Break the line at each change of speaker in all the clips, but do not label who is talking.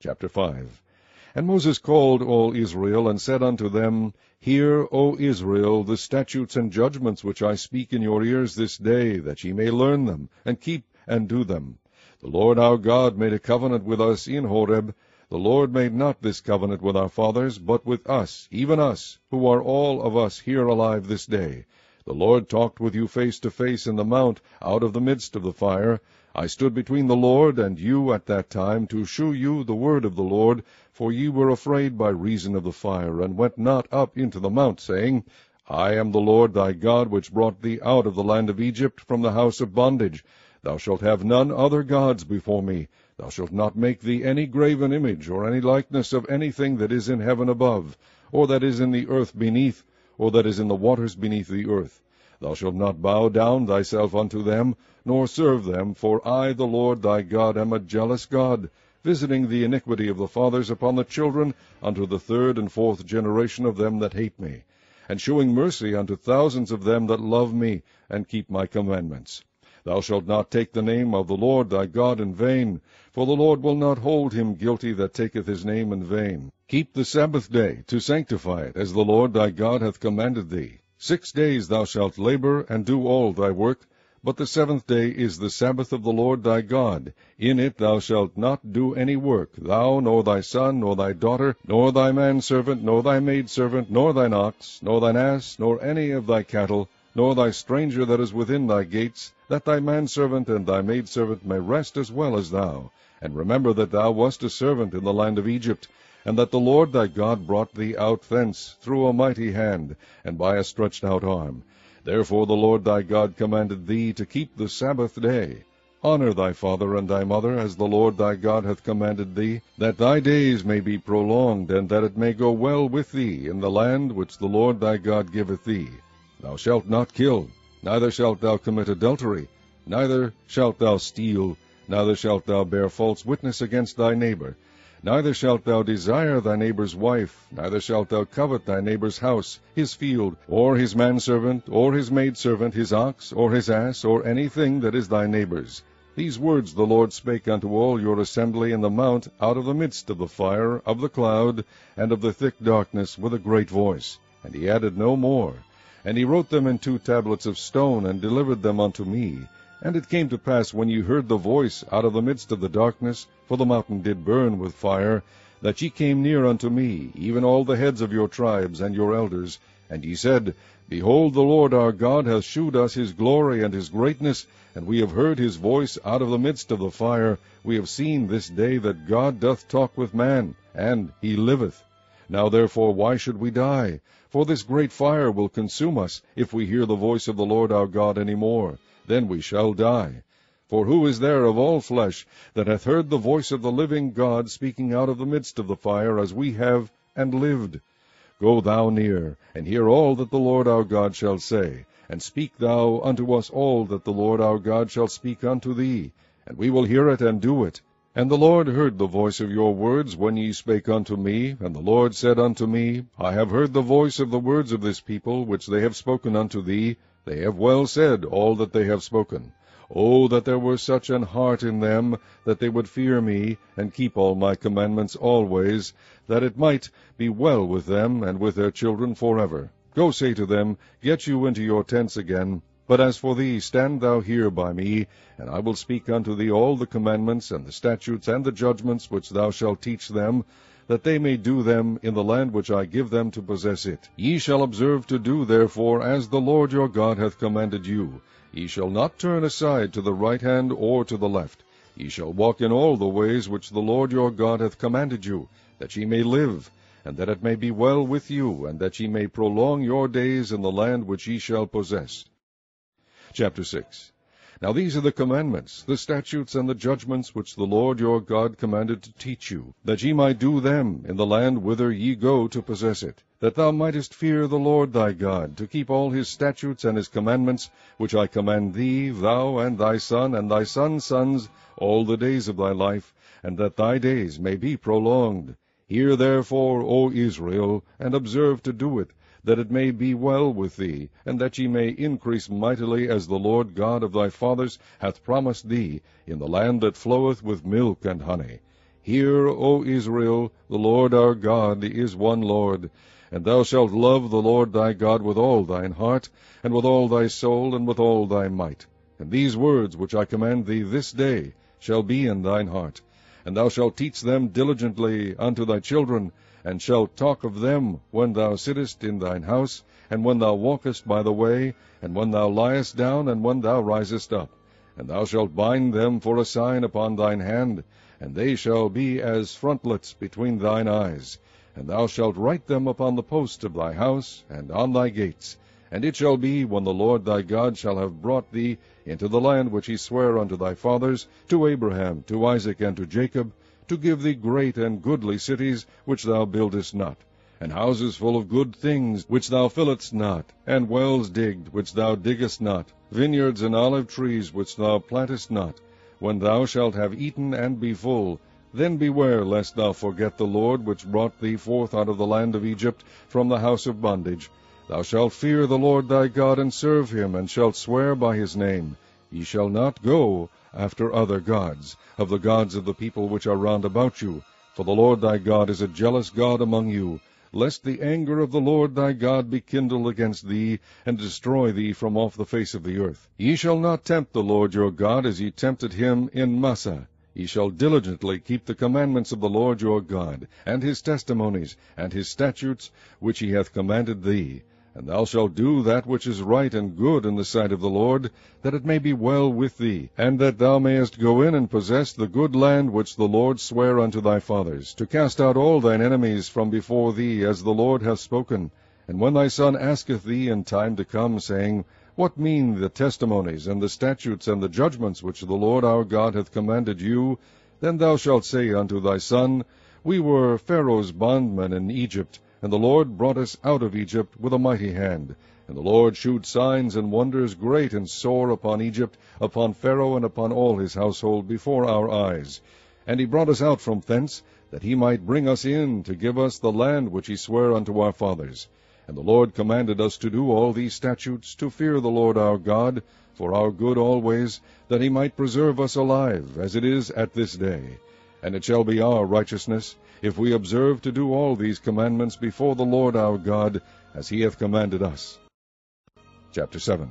Chapter 5. And Moses called all Israel, and said unto them, Hear, O Israel, the statutes and judgments which I speak in your ears this day, that ye may learn them, and keep and do them. The Lord our God made a covenant with us in Horeb. The Lord made not this covenant with our fathers, but with us, even us, who are all of us here alive this day. The Lord talked with you face to face in the mount, out of the midst of the fire. I stood between the Lord and you at that time, to shew you the word of the Lord, for ye were afraid by reason of the fire, and went not up into the mount, saying, I am the Lord thy God, which brought thee out of the land of Egypt from the house of bondage. Thou shalt have none other gods before me. Thou shalt not make thee any graven image, or any likeness of anything that is in heaven above, or that is in the earth beneath, or that is in the waters beneath the earth. Thou shalt not bow down thyself unto them, nor serve them, for I, the Lord thy God, am a jealous God, visiting the iniquity of the fathers upon the children, unto the third and fourth generation of them that hate me, and shewing mercy unto thousands of them that love me, and keep my commandments. Thou shalt not take the name of the Lord thy God in vain, for the Lord will not hold him guilty that taketh his name in vain. Keep the Sabbath day, to sanctify it, as the Lord thy God hath commanded thee. 6 days thou shalt labor, and do all thy work, but the 7th day is the Sabbath of the Lord thy God. In it thou shalt not do any work, thou, nor thy son, nor thy daughter, nor thy manservant, nor thy maidservant, nor thine ox, nor thine ass, nor any of thy cattle, nor thy stranger that is within thy gates, that thy manservant and thy maidservant may rest as well as thou. And remember that thou wast a servant in the land of Egypt, and that the Lord thy God brought thee out thence through a mighty hand, and by a stretched out arm. Therefore the Lord thy God commanded thee to keep the Sabbath day. Honor thy father and thy mother, as the Lord thy God hath commanded thee, that thy days may be prolonged, and that it may go well with thee in the land which the Lord thy God giveth thee. Thou shalt not kill, neither shalt thou commit adultery, neither shalt thou steal, neither shalt thou bear false witness against thy neighbor, neither shalt thou desire thy neighbor's wife, neither shalt thou covet thy neighbor's house, his field, or his manservant, or his maidservant, his ox, or his ass, or anything that is thy neighbor's. These words the Lord spake unto all your assembly in the mount, out of the midst of the fire, of the cloud, and of the thick darkness, with a great voice. And he added no more. And he wrote them in 2 tablets of stone, and delivered them unto me. And it came to pass, when ye heard the voice out of the midst of the darkness, for the mountain did burn with fire, that ye came near unto me, even all the heads of your tribes and your elders, and ye said, Behold, the Lord our God hath shewed us his glory and his greatness, and we have heard his voice out of the midst of the fire. We have seen this day that God doth talk with man, and he liveth. Now therefore why should we die? For this great fire will consume us, if we hear the voice of the Lord our God any more. Then we shall die. For who is there of all flesh that hath heard the voice of the living God speaking out of the midst of the fire, as we have, and lived? Go thou near, and hear all that the Lord our God shall say, and speak thou unto us all that the Lord our God shall speak unto thee, and we will hear it and do it. And the Lord heard the voice of your words when ye spake unto me, and the Lord said unto me, I have heard the voice of the words of this people, which they have spoken unto thee. They have well said all that they have spoken. O that there were such an heart in them, that they would fear me, and keep all my commandments always, that it might be well with them and with their children forever. Go say to them, Get you into your tents again. But as for thee, stand thou here by me, and I will speak unto thee all the commandments, and the statutes, and the judgments, which thou shalt teach them, that they may do them in the land which I give them to possess it. Ye shall observe to do therefore as the Lord your God hath commanded you. Ye shall not turn aside to the right hand or to the left. Ye shall walk in all the ways which the Lord your God hath commanded you, that ye may live, and that it may be well with you, and that ye may prolong your days in the land which ye shall possess. Chapter 6. Now these are the commandments, the statutes, and the judgments, which the Lord your God commanded to teach you, that ye might do them in the land whither ye go to possess it, that thou mightest fear the Lord thy God, to keep all his statutes and his commandments, which I command thee, thou and thy son and thy son's sons, all the days of thy life, and that thy days may be prolonged. Hear therefore, O Israel, and observe to do it, that it may be well with thee, and that ye may increase mightily, as the Lord God of thy fathers hath promised thee, in the land that floweth with milk and honey. Hear, O Israel, the Lord our God is one Lord. And thou shalt love the Lord thy God with all thine heart, and with all thy soul, and with all thy might. And these words which I command thee this day shall be in thine heart. And thou shalt teach them diligently unto thy children, and shalt talk of them when thou sittest in thine house, and when thou walkest by the way, and when thou liest down, and when thou risest up. And thou shalt bind them for a sign upon thine hand, and they shall be as frontlets between thine eyes. And thou shalt write them upon the posts of thy house, and on thy gates. And it shall be, when the Lord thy God shall have brought thee into the land which he sware unto thy fathers, to Abraham, to Isaac, and to Jacob, to give thee great and goodly cities, which thou buildest not, and houses full of good things, which thou fillest not, and wells digged, which thou diggest not, vineyards and olive trees, which thou plantest not. When thou shalt have eaten and be full, then beware lest thou forget the Lord, which brought thee forth out of the land of Egypt, from the house of bondage. Thou shalt fear the Lord thy God, and serve him, and shalt swear by his name. Ye shall not go after other gods, of the gods of the people which are round about you. For the Lord thy God is a jealous God among you, lest the anger of the Lord thy God be kindled against thee, and destroy thee from off the face of the earth. Ye shall not tempt the Lord your God as ye tempted him in Massah. Ye shall diligently keep the commandments of the Lord your God, and his testimonies, and his statutes, which he hath commanded thee. And thou shalt do that which is right and good in the sight of the Lord, that it may be well with thee, and that thou mayest go in and possess the good land which the Lord sware unto thy fathers, to cast out all thine enemies from before thee, as the Lord hath spoken. And when thy son asketh thee in time to come, saying, What mean the testimonies, and the statutes, and the judgments which the Lord our God hath commanded you? Then thou shalt say unto thy son, We were Pharaoh's bondmen in Egypt, and the Lord brought us out of Egypt with a mighty hand. And the Lord shewed signs and wonders great and sore upon Egypt, upon Pharaoh, and upon all his household, before our eyes. And he brought us out from thence, that he might bring us in, to give us the land which he sware unto our fathers. And the Lord commanded us to do all these statutes, to fear the Lord our God, for our good always, that he might preserve us alive, as it is at this day. And it shall be our righteousness, if we observe to do all these commandments before the Lord our God, as he hath commanded us. Chapter 7.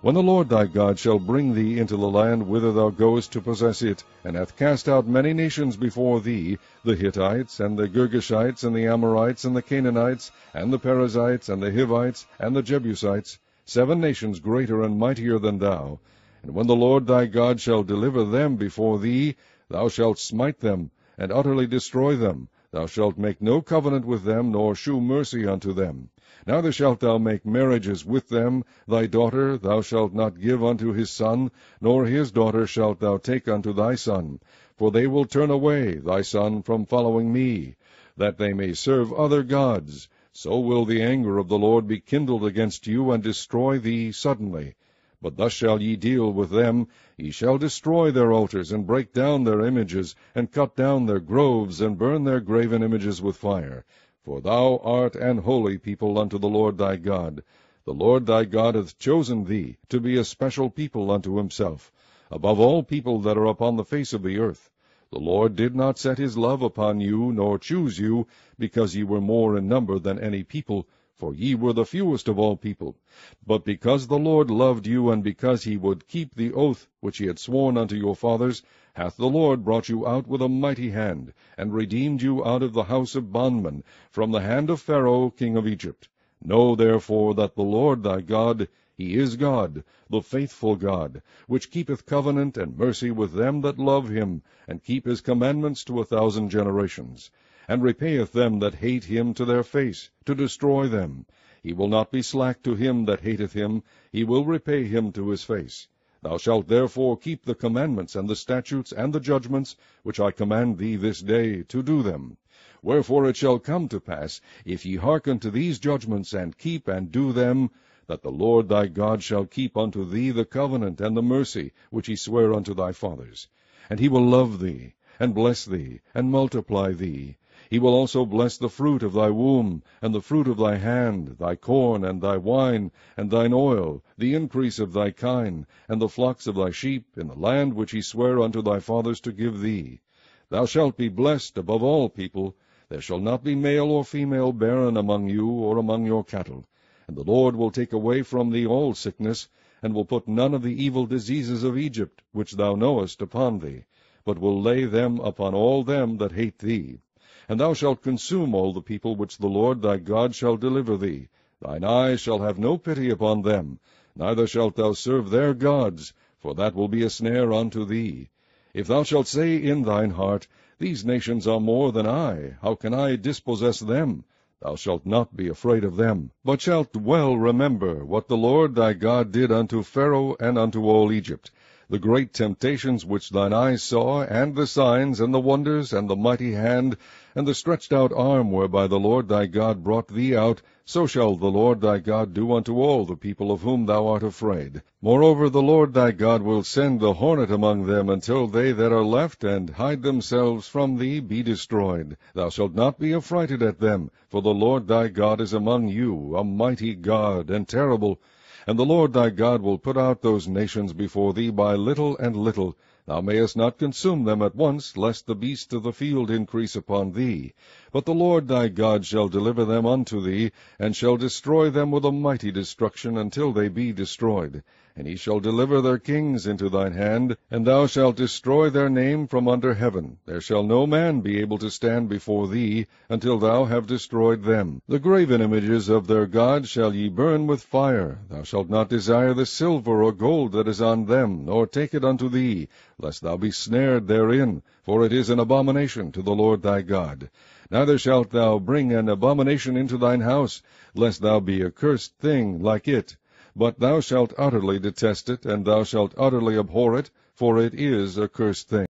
When the Lord thy God shall bring thee into the land whither thou goest to possess it, and hath cast out many nations before thee, the Hittites, and the Girgashites, and the Amorites, and the Canaanites, and the Perizzites, and the Hivites, and the Jebusites, 7 nations greater and mightier than thou, and when the Lord thy God shall deliver them before thee, thou shalt smite them, and utterly destroy them. Thou shalt make no covenant with them, nor shew mercy unto them. Neither shalt thou make marriages with them. Thy daughter thou shalt not give unto his son, nor his daughter shalt thou take unto thy son. For they will turn away thy son from following me, that they may serve other gods. So will the anger of the Lord be kindled against you, and destroy thee suddenly. But thus shall ye deal with them. Ye shall destroy their altars, and break down their images, and cut down their groves, and burn their graven images with fire. For thou art an holy people unto the Lord thy God. The Lord thy God hath chosen thee to be a special people unto himself, above all people that are upon the face of the earth. The Lord did not set his love upon you, nor choose you, because ye were more in number than any people, for ye were the fewest of all people, but because the Lord loved you, and because he would keep the oath which he had sworn unto your fathers, hath the Lord brought you out with a mighty hand, and redeemed you out of the house of bondmen, from the hand of Pharaoh king of Egypt. Know therefore that the Lord thy God, he is God, the faithful God, which keepeth covenant and mercy with them that love him, and keep his commandments to 1,000 generations, and repayeth them that hate him to their face, to destroy them. He will not be slack to him that hateth him, he will repay him to his face. Thou shalt therefore keep the commandments, and the statutes, and the judgments, which I command thee this day, to do them. Wherefore it shall come to pass, if ye hearken to these judgments, and keep and do them, that the Lord thy God shall keep unto thee the covenant and the mercy which he sware unto thy fathers. And he will love thee, and bless thee, and multiply thee. He will also bless the fruit of thy womb, and the fruit of thy hand, thy corn, and thy wine, and thine oil, the increase of thy kine, and the flocks of thy sheep, in the land which he sware unto thy fathers to give thee. Thou shalt be blessed above all people. There shall not be male or female barren among you or among your cattle. And the Lord will take away from thee all sickness, and will put none of the evil diseases of Egypt, which thou knowest, upon thee, but will lay them upon all them that hate thee. And thou shalt consume all the people which the Lord thy God shall deliver thee. Thine eye shall have no pity upon them, neither shalt thou serve their gods, for that will be a snare unto thee. If thou shalt say in thine heart, These nations are more than I, how can I dispossess them? Thou shalt not be afraid of them, but shalt well remember what the Lord thy God did unto Pharaoh and unto all Egypt, the great temptations which thine eyes saw, and the signs, and the wonders, and the mighty hand, and the stretched out arm whereby the Lord thy God brought thee out, so shall the Lord thy God do unto all the people of whom thou art afraid. Moreover, the Lord thy God will send the hornet among them, until they that are left and hide themselves from thee be destroyed. Thou shalt not be affrighted at them, for the Lord thy God is among you, a mighty God, and terrible. And the Lord thy God will put out those nations before thee by little and little. Thou mayest not consume them at once, lest the beasts of the field increase upon thee. But the Lord thy God shall deliver them unto thee, and shall destroy them with a mighty destruction, until they be destroyed. And he shall deliver their kings into thine hand, and thou shalt destroy their name from under heaven. There shall no man be able to stand before thee, until thou have destroyed them. The graven images of their gods shall ye burn with fire. Thou shalt not desire the silver or gold that is on them, nor take it unto thee, lest thou be snared therein, for it is an abomination to the Lord thy God. Neither shalt thou bring an abomination into thine house, lest thou be a cursed thing like it. But thou shalt utterly detest it, and thou shalt utterly abhor it, for it is a cursed thing.